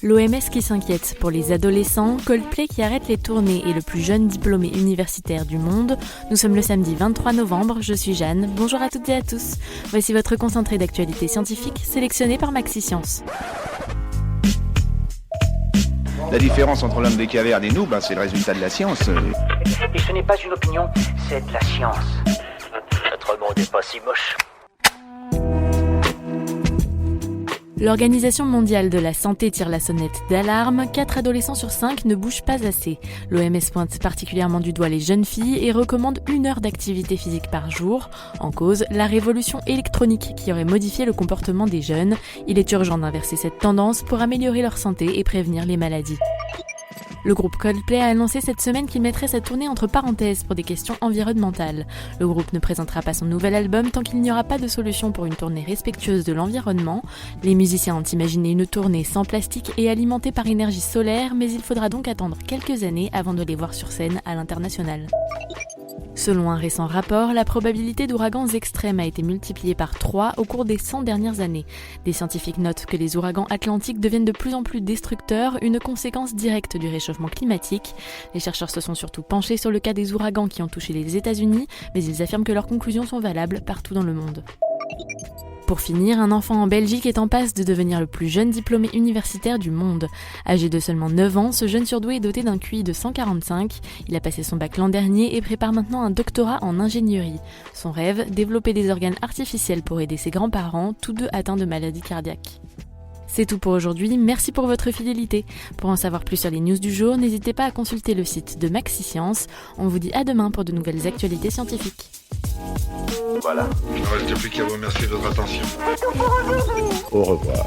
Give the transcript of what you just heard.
L'OMS qui s'inquiète pour les adolescents, Coldplay qui arrête les tournées et le plus jeune diplômé universitaire du monde. Nous sommes le samedi 23 novembre, je suis Jeanne. Bonjour à toutes et à tous. Voici votre concentré d'actualité scientifique sélectionné par Maxi Science. La différence entre l'homme des cavernes et nous, c'est le résultat de la science. Et ce n'est pas une opinion, c'est de la science. Notre monde n'est pas si moche. L'Organisation mondiale de la santé tire la sonnette d'alarme. 4 adolescents sur 5 ne bougent pas assez. L'OMS pointe particulièrement du doigt les jeunes filles et recommande 1 heure d'activité physique par jour. En cause, la révolution électronique qui aurait modifié le comportement des jeunes. Il est urgent d'inverser cette tendance pour améliorer leur santé et prévenir les maladies. Le groupe Coldplay a annoncé cette semaine qu'il mettrait sa tournée entre parenthèses pour des questions environnementales. Le groupe ne présentera pas son nouvel album tant qu'il n'y aura pas de solution pour une tournée respectueuse de l'environnement. Les musiciens ont imaginé une tournée sans plastique et alimentée par énergie solaire, mais il faudra donc attendre quelques années avant de les voir sur scène à l'international. Selon un récent rapport, la probabilité d'ouragans extrêmes a été multipliée par 3 au cours des 100 dernières années. Des scientifiques notent que les ouragans atlantiques deviennent de plus en plus destructeurs, une conséquence directe du réchauffement climatique. Les chercheurs se sont surtout penchés sur le cas des ouragans qui ont touché les États-Unis, mais ils affirment que leurs conclusions sont valables partout dans le monde. Pour finir, un enfant en Belgique est en passe de devenir le plus jeune diplômé universitaire du monde. Âgé de seulement 9 ans, ce jeune surdoué est doté d'un QI de 145. Il a passé son bac l'an dernier et prépare maintenant un doctorat en ingénierie. Son rêve, développer des organes artificiels pour aider ses grands-parents, tous deux atteints de maladies cardiaques. C'est tout pour aujourd'hui, merci pour votre fidélité. Pour en savoir plus sur les news du jour, n'hésitez pas à consulter le site de Maxi Science. On vous dit à demain pour de nouvelles actualités scientifiques. Voilà. Il ne reste plus qu'à vous remercier de votre attention. Au revoir.